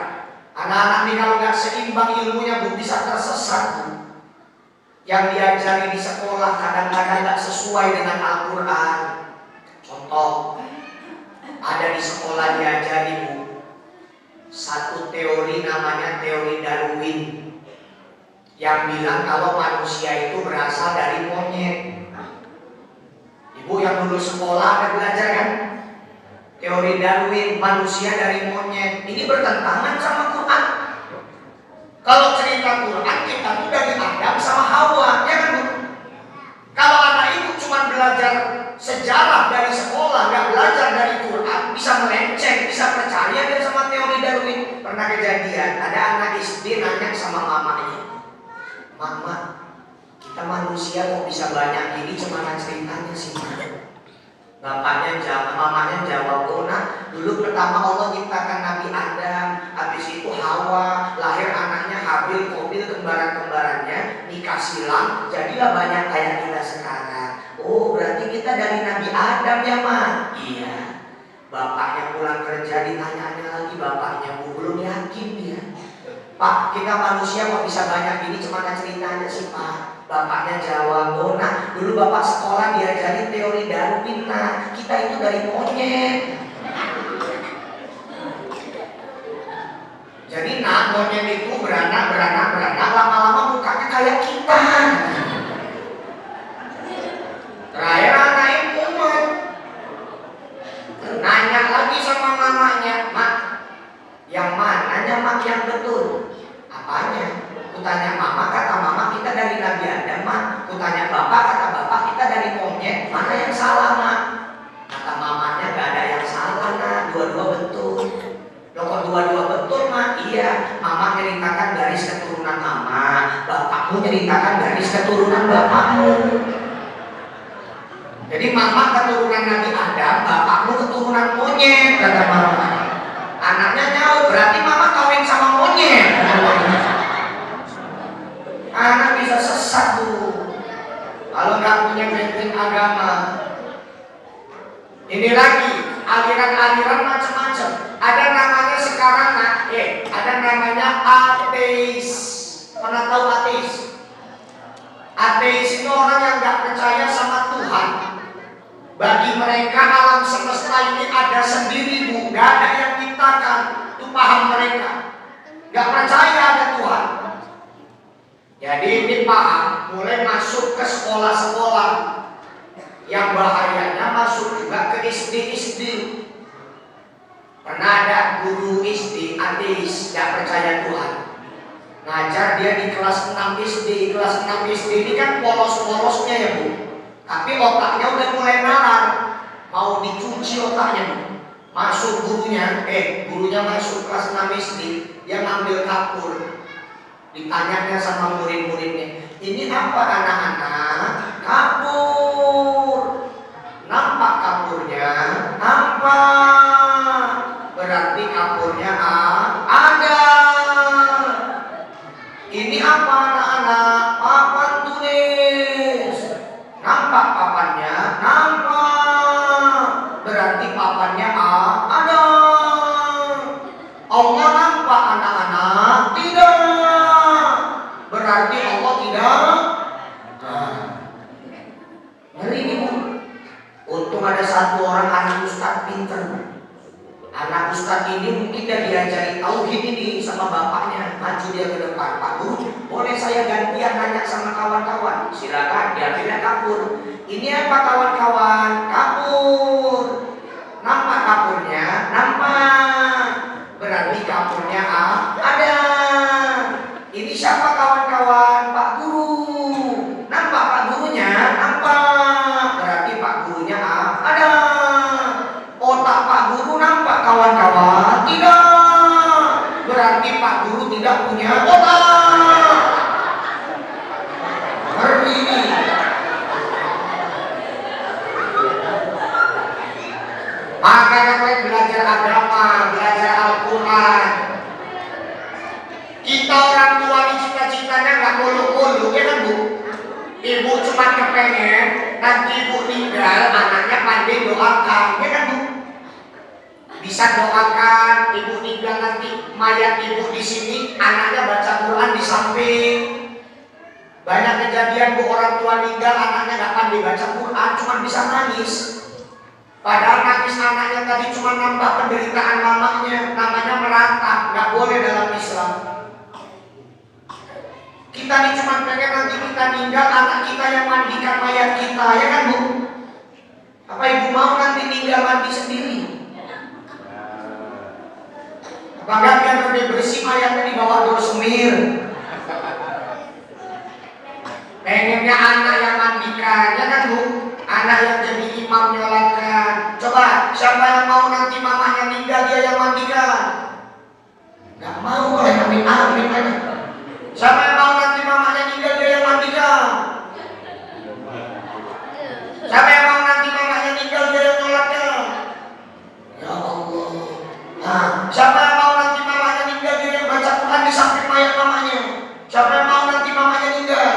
Anak-anak ini kalau nggak seimbang ilmunya, Bu, bisa tersesat, Bu. Yang diajari di sekolah kadang-kadang nggak sesuai dengan Al-Quran. Contoh, ada di sekolah diajari, Bu, satu teori namanya teori Darwin, yang bilang kalau manusia itu berasal dari monyet. Ibu yang dulu sekolah ada belajar kan? Teori Darwin, manusia dari monyet. Ini bertentangan sama Quran. Kalau cerita Quran, kita tuh dari Adam sama Hawa, ya kan, Bu? Kalau anak ibu cuma belajar sejarah dari sekolah, nggak belajar dari Quran, bisa melenceng, bisa percaya dia sama teori Darwin. Pernah kejadian, ada anak SD nanya sama mamanya, "Mama, kita manusia kok bisa banyak gini, gimana ceritanya sih, Ma?" Bapaknya jawab, mamanya jawab, "Oh, nah, dulu pertama Allah ciptakan Nabi Adam, habis itu Hawa, lahir anaknya Habil, Qabil, kembaran-kembarannya, nikah silang, jadilah banyak kayak kita sekarang." "Oh, berarti kita dari Nabi Adam ya, Ma?" "Iya." Bapaknya pulang kerja, ditanyanya lagi bapaknya, Bu, belum yakin dia. "Pak, kita manusia kok bisa banyak gini, gimana ceritanya sih, Pak?" Bapaknya jawab, oh nah dulu bapak sekolah diajarin teori Darwin, nah kita itu dari monyet. Jadi nah monyet itu beranak, lama-lama mukanya kayak kita. Terakhir anaknya kumat, nanya lagi sama mamanya, mak, yang mananya mak yang betul? Apanya? Kutanya mama, kata mama kita dari Nabi Adam, mak. Kutanya bapak, kata bapak kita dari monyet. Mana yang salah, mak? Kata mamanya gak ada yang salah, nak. Dua-dua betul. Loh kok dua-dua betul, mak? Iya, mama ceritakan garis keturunan mama, bapakmu ceritakan garis keturunan bapakmu. Jadi mama keturunan Nabi Adam, bapakmu keturunan monyet, kata mama. Anaknya nyaut, berarti mama kawin sama monyet. Anak bisa sesat bu kalau nggak punya benteng agama. Ini lagi aliran-aliran macam-macam. Ada namanya sekarang ada namanya ateis. Pernah tahu ateis? Ateis itu orang yang nggak percaya sama Tuhan. Bagi mereka alam semesta ini ada sendiri bu, nggak ada yang ciptakan. Itu paham mereka. Nggak percaya ada Tuhan. Jadi ini paham, mulai masuk ke sekolah-sekolah. Yang bahayanya masuk juga ke SD. Pernah ada guru SD ateis, gak percaya Tuhan. Ngajar dia di kelas 6 SD. Kelas 6 SD ini kan polos-polosnya ya bu. Tapi otaknya udah mulai nalar. Mau dicuci otaknya bu. Masuk gurunya masuk kelas 6 SD. Dia ngambil kapur. Ditanyanya sama murid-muridnya, ini apa anak-anak? Kapur. Nampak kapurnya? Nampak. Berarti kapurnya ada. Ini apa anak-anak? Papan tulis. Nampak papannya? Nampak. Berarti papannya ada. Allah nampak anak-anak? Tidak. Berarti Allah tidak. Ngeri nih bu. Untung ada satu orang anak ustadz pinter. Anak ustadz ini mungkin dia diajari tauhid ini sama bapaknya. Maju dia ke depan, Pak Guru, boleh saya gantian nanya sama kawan-kawan? Silakan, dia pindah kapur. Ini apa kawan-kawan? Kapur. Nampak kapurnya? Nampak. Berarti kapurnya ada. Ini siapa kawan-kawan? Pak Guru. Nampak Pak Gurunya? Nampak. Berarti Pak Gurunya ada. Otak Pak Guru nampak kawan-kawan? Tidak. Berarti Pak Guru tidak punya otak. Ngeri. Makanya kalian belajar agama, belajar Al-Quran. Kita orang tua ini cita-citanya nggak muluk-muluk ya kan bu? Ibu cuma kepengen nanti ibu meninggal anaknya pandai doakan ya kan bu? Bisa doakan ibu meninggal nanti mayat ibu di sini anaknya baca Quran di samping. Banyak kejadian bu orang tua meninggal anaknya nggak pandai baca Quran cuma bisa nangis. Padahal nangis anaknya tadi cuma nambah penderitaan mamanya, namanya meratap, nggak boleh dalam Islam. Kita ini cuma pengen nanti kita meninggal anak kita yang mandikan mayat kita, ya kan bu? Apa ibu mau nanti meninggal mandi sendiri? Apakah biar lebih bersih mayatnya dibawa dorsemir? Pengennya anak yang mandikan, ya kan bu? Anak yang jadi imam nyolatkan. Coba siapa yang mau nanti mamanya meninggal dia yang mandikan? Gak mau oleh amin aja. Siapa yang mau nanti mamanya meninggal dia yang mandikan? Siapa yang mau nanti mamanya meninggal dia yang nyolatkan? Ya Allah. Nah, siapa yang mau nanti mamanya meninggal dia yang baca Quran di samping mayat mamanya? Siapa yang mau nanti mamanya meninggal?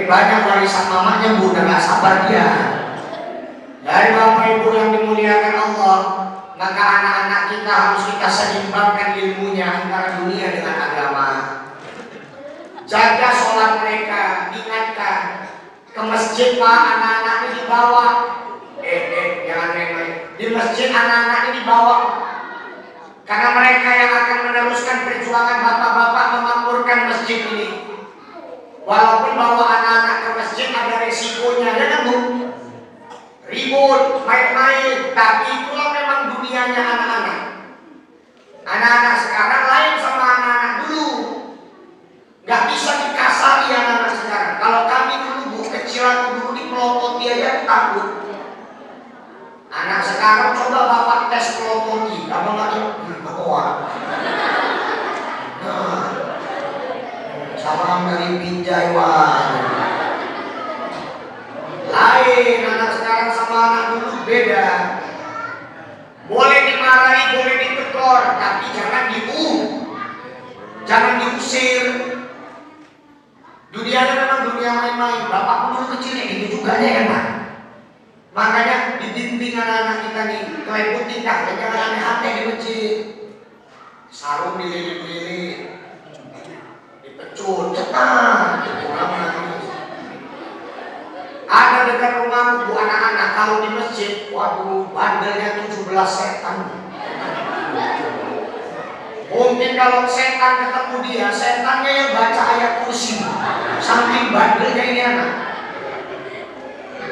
Banyak warisan mamanya bu, udah gak sabar dia. Dari bapak ibu yang dimuliakan Allah, maka anak-anak kita harus kita seimbangkan ilmunya masjid Pak, anak-anak ini dibawa. Jangan main-main. Di masjid anak-anak ini dibawa. Karena mereka yang akan meneruskan perjuangan bapak-bapak memakmurkan masjid ini. Walaupun bawa anak-anak ke masjid ada resikonya, ya kan Bu? Ribut, main-main, tapi itulah memang dunianya anak-anak. Anak-anak sekarang lain sama anak-anak dulu. Gak bisa dikasari anak-anak sekarang. Kalau kami dulu Bu, kecil aku dulu dipelototi aja aku takut. Anak sekarang coba bapak tes pelototi, apa nggak berkoar? Nah, salam dari Pinjaiwan. Lain anak sekarang sama anak dulu beda. Boleh dimarahi, boleh ditegur, tapi jangan diusir. Dunianya memang dunia main-main. Bapakku dulu kecil kayak gitu juga ya kan Pak? Makanya dibimbing anak-anak kita nih, kalian pun tidak, jangan aneh-aneh di masjid. Sarung dililit-lilit, dipecut, cetar, pulang nangis. Ada dekat rumahku Bu anak-anak kalau di masjid, waduh bandelnya 17 setan. Mungkin kalau setan ketemu dia, setannya yang baca ayat kursi. Saking bandelnya ini anak.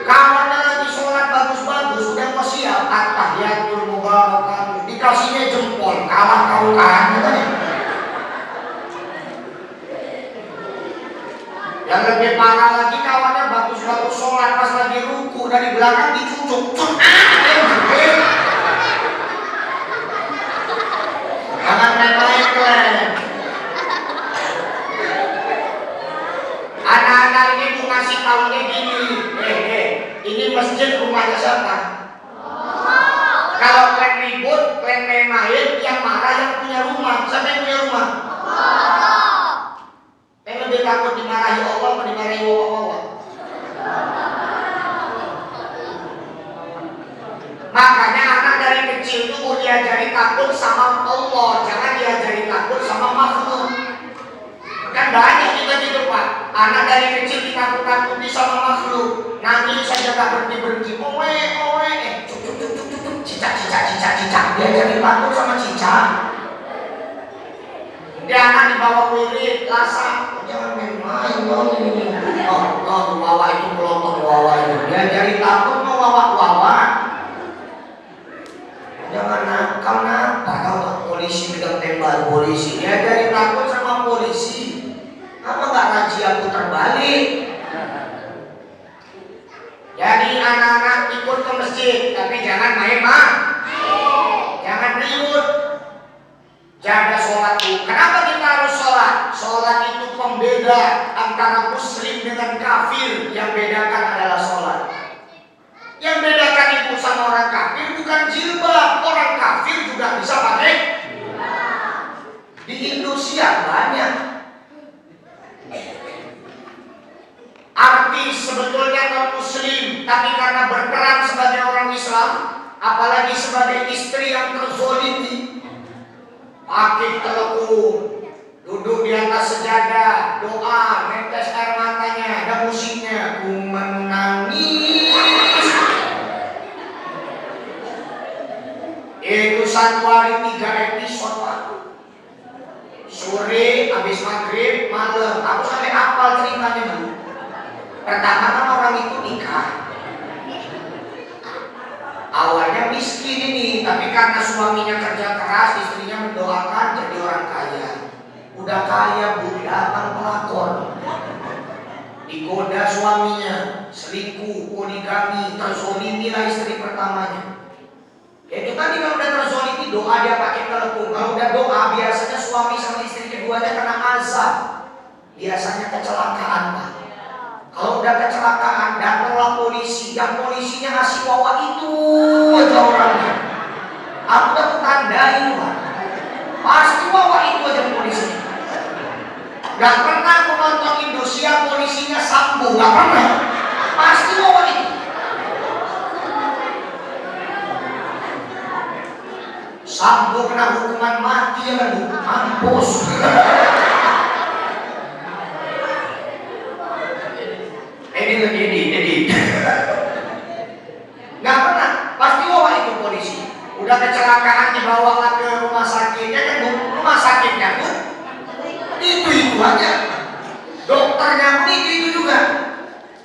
Kawannya lagi sholat bagus-bagus, udah mau siap, at-tahiyatul mubarakatuh, dikasihnya jempol, kalah kau katanya. Yang lebih parah lagi kawannya bagus-bagus sholat, pas lagi ruku dari belakang dicucuk, jangan main-main kalian. Anak-anak ini Bu ngasih tahunya gini, ini masjid rumahnya siapa? Kalau kalian ribut, kalian main-main, yang marah yang punya rumah. Siapa yang punya rumah? Kalian lebih takut dimarahi Allah atau dimarahi Allah? Makanya anak dari kecil itu diajari takut sama Allah, jangan diajari takut sama makhluk. Kan banyak kita di depan, anak dari kecil ditakut-takuti sama makhluk, nangis saja tak berhenti-berhenti, cicak, dia jadi takut sama cicak. Dia anak dibawa wirid, lasak, jangan main-main dong ini. Wawa itu pelotong wawa itu, dia jadi takut mau wawa. Jangan nakal kalau polisi pegang tembak polisi, dia jadi takut sama polisi. Apa nggak razia putar balik? Jadi anak-anak ikut ke masjid, tapi jangan main-main, jangan ribut, jaga sholat tuh. Kenapa kita harus sholat? Sholat itu pembeda antara muslim dengan kafir. Yang bedakan adalah sholat. Yang bedakan ibu sama orang kafir bukan jilbab. Orang kafir juga bisa pakai. Di Indonesia banyak. Artis sebetulnya non muslim, tapi karena berperan sebagai orang Islam, apalagi sebagai istri yang terzolimi, pakai telepon, duduk di atas sejadah, doa, netes air matanya, ada musiknya, ku menangis. Itu satu hari 3 episode Pak. Sore, habis maghrib, malam, aku sampai hafal ceritanya Bu. Pertama kan orang itu nikah, awalnya miskin ini, tapi karena suaminya kerja keras, istrinya mendoakan jadi orang kaya. Udah kaya Bu, datang pelakor, digoda suaminya, selingkuh, poligami, terzolimilah istri pertamanya. Ya itu tadi kalau udah terzolimi, doa dia pakai telepon. Kalau udah doa, biasanya suami sama istri keduanya kena azab, biasanya kecelakaan Pak. Kalau udah kecelakaan, datanglah polisi. Yang polisinya ngasih wawa itu aja orangnya. Aku udah tandain Pak, pasti wawa itu aja polisinya. Gak pernah aku nonton Indosiar polisinya Sambo, gak pernah. Pasti wawa itu. Sambo kena hukuman mati ya kan, mampus. Ini bilang Edi. Nggak pernah, pasti bawa itu polisi. Udah kecelakaan dibawa ke rumah sakitnya kan, rumah sakitnya pun itu aja. Dokternya pun itu juga.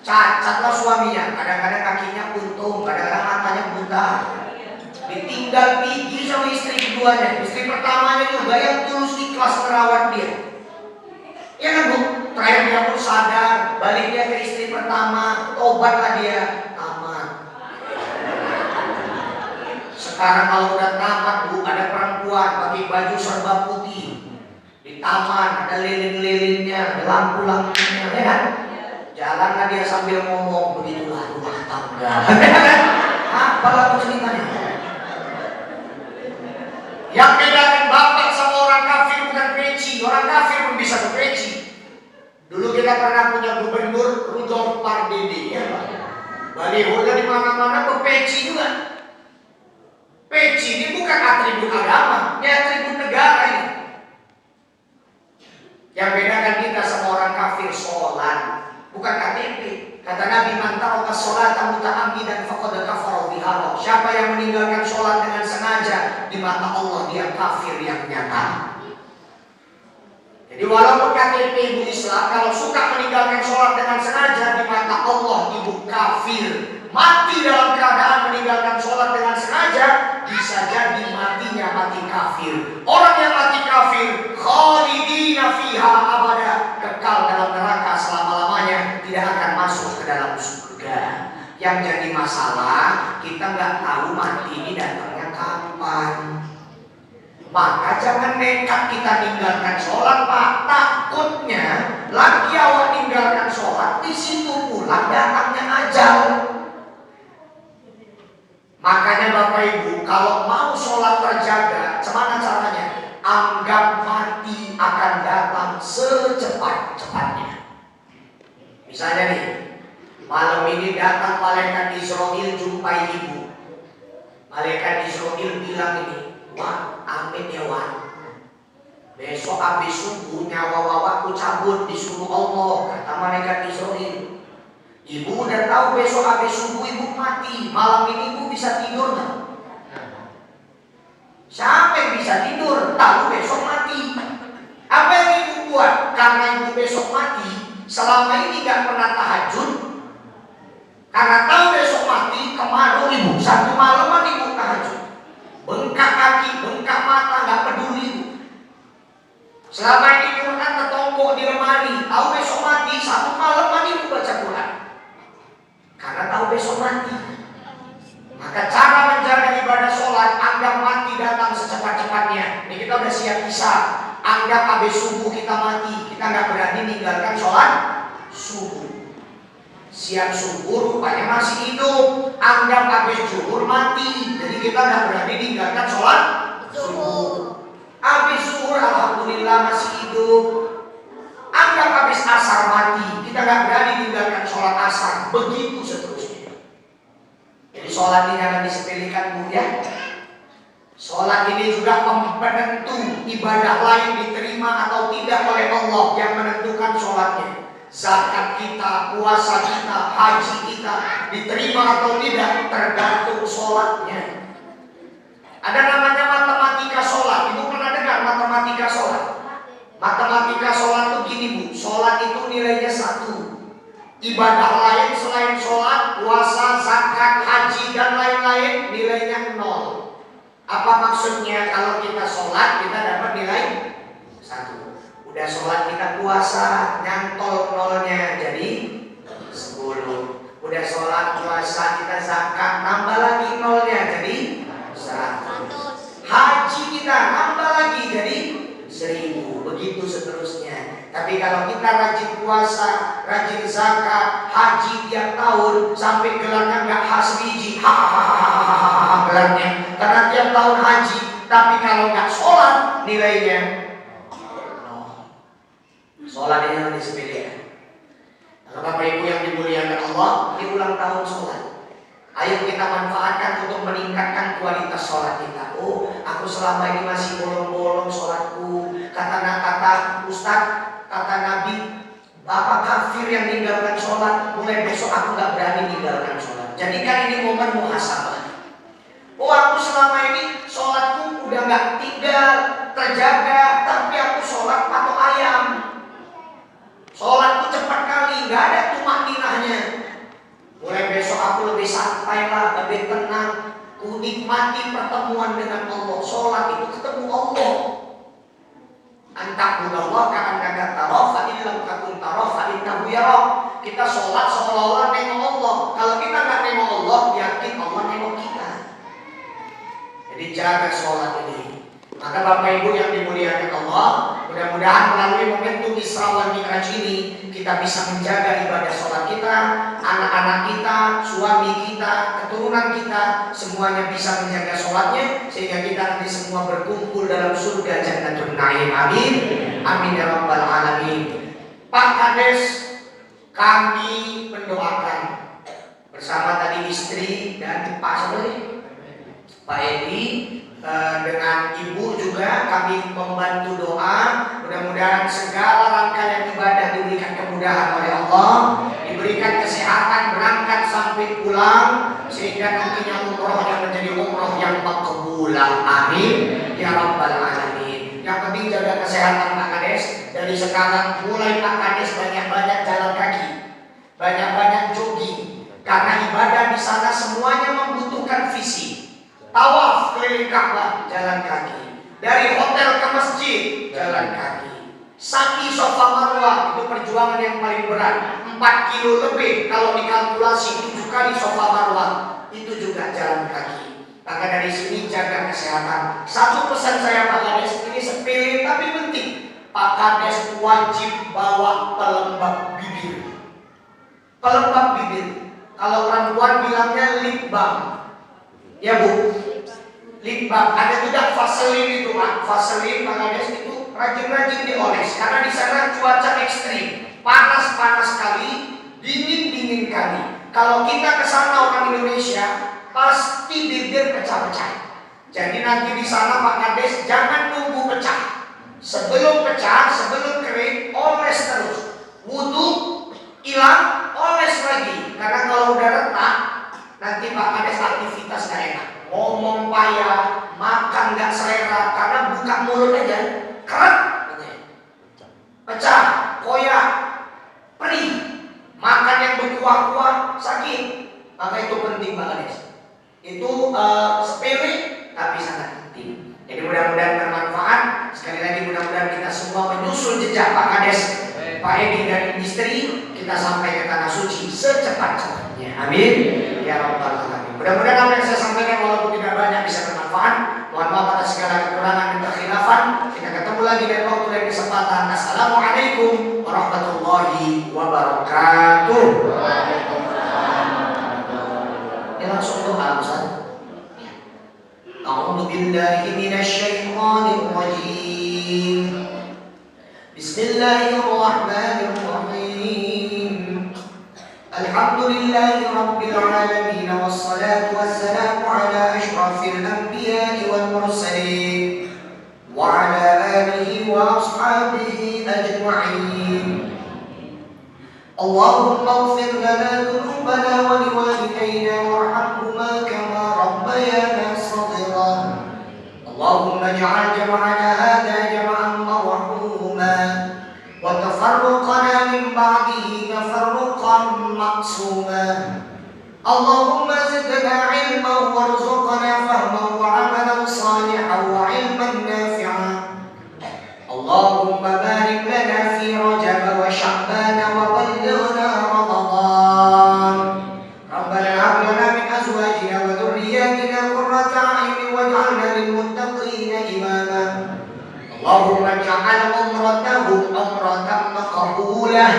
Cacatlah suaminya, kadang-kadang kakinya buntung, kadang-kadang matanya buta. Ditinggal pergi sama istri keduanya. Istri pertamanya juga yang tulus ikhlas merawat dia. Ya kan Bu? Terakhir dia pun sadar, balik dia ke istri pertama, tobatlah dia, tamat. Sekarang kalau udah tamat Bu, ada perempuan pakai baju serba putih. Di taman ada lilin-lilinnya, ada lampu-lampunya, ya kan? Jalanlah dia sambil ngomong, begitulah rumah tangga. Apa lagu ceritanya? Yang bedakan bapak sama orang kafir bukan peci. Orang kafir pun bisa berpeci. Dulu kita pernah punya gubernur Rudolf Pardede, ya Pak. Balihonya di mana-mana berpeci juga. Peci ini bukan atribut agama, ini atribut negara ini. Yang bedakan kita sama orang kafir sholat, bukan KTP. Kata Nabi, man taraka sholata muta'ammidan faqad kafara biha. Siapa yang meninggalkan sholat dengan sengaja, di mata Allah dia kafir yang nyata. Jadi walaupun KTP ibu Islam, kalau suka meninggalkan sholat dengan sengaja, di mata Allah ibu kafir. Mati dalam keadaan meninggalkan sholat dengan sengaja, bisa jadi matinya mati kafir. Orang yang mati kafir, khalidina fiha abada, kekal dalam neraka selama-lamanya, tidak akan masuk ke dalam surga. Yang jadi masalah, kita nggak tahu mati ini datangnya kapan. Maka jangan nekat kita ninggalkan sholat Pak. Takutnya lagi awak ninggalkan sholat, di situ pula datangnya ajal. Makanya Bapak Ibu, kalau mau sholat terjaga, gimana caranya? Anggap mati akan datang secepat-cepatnya. Misalnya nih, malam ini datang malaikat Israel jumpai ibu. Malaikat Israel bilang ini, wah, amin ya wah. Besok habis subuh nyawa wawakku cabut disuruh Allah, kata malaikat Israel. Ibu udah tahu besok habis subuh ibu mati. Malam ini ibu bisa tidur nggak? Siapa yang bisa tidur? Tahu besok mati. Apa yang ibu buat? Karena ibu besok mati, selama ini nggak pernah tahajud. Karena tahu besok mati, kemarin ibu satu malaman ibu tahajud. Bengkak kaki, bengkak mata, nggak peduli ibu. Selama ini Quran tertombok di lemari. Tahu besok mati, satu malaman ibu baca Quran. Karena tahu besok mati. Maka cara menjaga ibadah sholat, anggap mati datang secepat-cepatnya. Ini kita udah siap bisa. Anggap habis subuh kita mati, kita nggak berani meninggalkan sholat subuh. Siap subuh rupanya masih hidup. Anggap habis zuhur mati, jadi kita nggak berani meninggalkan sholat subuh. Habis zuhur alhamdulillah masih hidup. Anggap habis asar mati, kita nggak berani meninggalkan sholat asar. Begitu seterusnya. Jadi sholat ini jangan disepelekan Bu ya. Sholat ini juga penentu ibadah lain diterima atau tidak oleh Allah, yang menentukan sholatnya. Zakat kita, puasa kita, haji kita diterima atau tidak tergantung sholatnya. Ada namanya matematika sholat. Ibu pernah dengar matematika sholat? Matematika sholat itu gini Bu, sholat itu nilainya 1. Ibadah lain selain sholat, puasa, zakat, haji dan lain-lain nilainya 0. Apa maksudnya? Kalau kita sholat kita dapat nilai 1. Udah sholat kita puasa, nyantol nolnya jadi 10. Udah sholat puasa kita zakat, nambah lagi nolnya jadi 100. Haji kita nambah lagi jadi 1000, begitu seterusnya. Tapi kalau kita rajin puasa, rajin zakat, haji tiap tahun sampai gelarnya nggak hasbiji, hahaha gelarnya, karena tiap tahun haji. Tapi kalau nggak sholat nilainya no. Sholat ini yang disepelekan. Kalau Bapak Ibu yang dimuliakan Allah, di ulang tahun sholat. Ayo kita manfaatkan untuk meningkatkan kualitas sholat kita. Oh, aku selama ini masih bolong-bolong sholatku. Kata Ustaz, kata Nabi, Bapak kafir yang meninggalkan sholat, mulai besok aku gak berani meninggalkan sholat. Jadikan ini momen muhasabah. Oh, aku selama ini sholatku udah gak tinggal, terjaga, tapi aku sholat patok ayam. Sholatku cepat kali, gak ada tumaninahnya. Mulai besok aku lebih santai lah, lebih tenang. Ku nikmati pertemuan dengan Allah. Sholat itu ketemu Allah. Antakbudallah ka'annaka tarahu fa in lam takun tarahu fa innahu yarak. Kita sholat seolah-olah nengok Allah. Kalau kita nggak nengok Allah, yakin Allah nengok kita. Jadi jaga sholat ini. Maka Bapak Ibu yang dimuliakan Allah, mudah-mudahan melalui momentum Isra wal Mi'raj ini kita bisa menjaga ibadah sholat kita, anak-anak kita, suami kita, keturunan kita, semuanya bisa menjaga sholatnya sehingga kita nanti semua berkumpul dalam surga Jannatul Na'im. Amin. Amin ya rabbal alamin. Pak Kades, kami mendoakan bersama tadi istri dan Pak Sabri, Pak Edi, dengan ibu juga kami membantu doa. Mudah-mudahan segala rangkaian ibadah diberikan kemudahan oleh Allah, diberikan kesehatan berangkat sampai pulang, sehingga nantinya umroh yang menjadi umroh yang makbulah. Amin ya rabbal alamin. Yang penting jaga kesehatan Pak Kades. Dari sekarang mulai Pak Kades banyak-banyak jalan kaki, banyak-banyak jogging, karena ibadah di sana semuanya membutuhkan fisik. Tawaf keliling Ka'bah jalan kaki, dari hotel ke masjid jalan kaki, Sa'i Safa Marwah itu perjuangan yang paling berat, 4 kilo lebih kalau dikalkulasi 7 kali Safa Marwah itu juga jalan kaki. Maka dari sini jaga kesehatan. Satu pesan saya Pak Kades, ini sepele tapi penting. Pak Kades wajib bawa pelembab bibir. Pelembab bibir, kalau perempuan bilangnya lip balm. Ya Bu, lip balm. Ada juga vaselin itu Pak. Vaselin Pak Kades itu rajin-rajin dioles karena di sana cuaca ekstrim, panas-panas kali, dingin-dingin kali. Kalau kita ke sana orang Indonesia pasti bibir pecah-pecah. Jadi nanti di sana Pak Kades jangan nunggu pecah. Sebelum pecah, sebelum kering, oles terus. Wudu hilang, oles lagi. Karena kalau udah retak, nanti Pak Kades aktivitas gak enak, ngomong payah, makan gak selera, karena buka mulut aja keret, pecah, koyak, perih, makan yang berkuah-kuah sakit. Maka itu penting Pak Kades. Itu sepele tapi sangat penting. Jadi mudah-mudahan bermanfaat. Sekali lagi mudah-mudahan kita semua menyusul jejak Pak Kades, Pak Edi dan istri, kita sampai ke tanah suci secepat-cepatnya. Amin ya rabbal alamin. Mudah-mudahan apa yang saya sampaikan walaupun tidak banyak bisa bermanfaat. Mohon maaf atas segala kekurangan dan kekhilafan. Kita ketemu lagi dari waktu dan kesempatan. Assalamualaikum warahmatullahi wabarakatuh. Ya langsung doa Ustaz. A'udzu billahi minasyaitonir rajim. Bismillahirrahmanirrahim. Alhamdulillahi rabbil alamin wassalatu wassalamu ala asyrafil anbiya'i wal mursalin wa ala alihi wa ashabihi ajma'in. Allahumma ighfir lana dhunubana wa liwalidayna warhamhuma kama rabbayana shaghira. Allahumma ij'al jam'ana hadha jam'an marhuma wa tafarruqana min ba'dihi tafarruqan ma'suma. Allahumma zidna 'ilman warzuqna fahman wa 'amalan salihan wa 'ilman nafi'an. Allahumma barik lana fi Rajab wa Sya'ban wa ballighna Ramadan. Rabbana hab lana min azwajina wa dhurriyyatina qurrata a'yun waj'alna lil muttaqina imama. Allahumma ij'al umratahum umratan maqbulah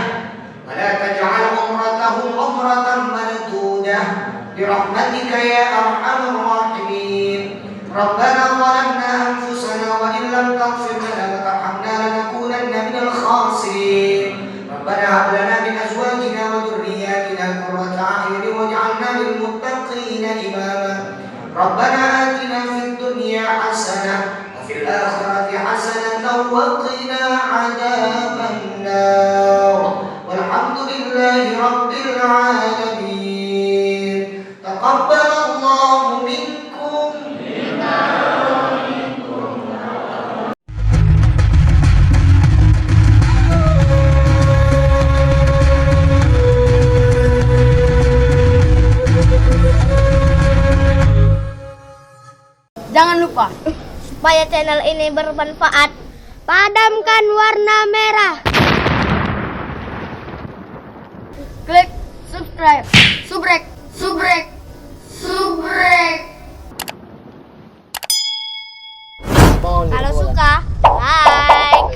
wa la taj'al umratahum umratan mardudah bi rahmatika ya arhamar rahimin. Rabbana zalamna anfusana wa in lam taghfir lana wa tarhamna lanakunanna minal khasirin. Rabbana hab lana min azwajina wa dhurriyyatina qurrata a'yun waj'alna lil muttaqina imama. Rabbana atina fid dunya hasanah wa fil akhirati hasanah wa qina adzaban nar. lupa, supaya channel ini bermanfaat, padamkan warna merah. Klik subscribe, subrek. Kalau suka, like.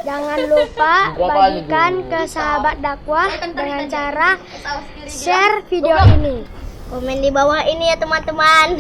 Jangan lupa bagikan ke sahabat dakwah dengan cara share video ini. Komen di bawah ini ya teman-teman.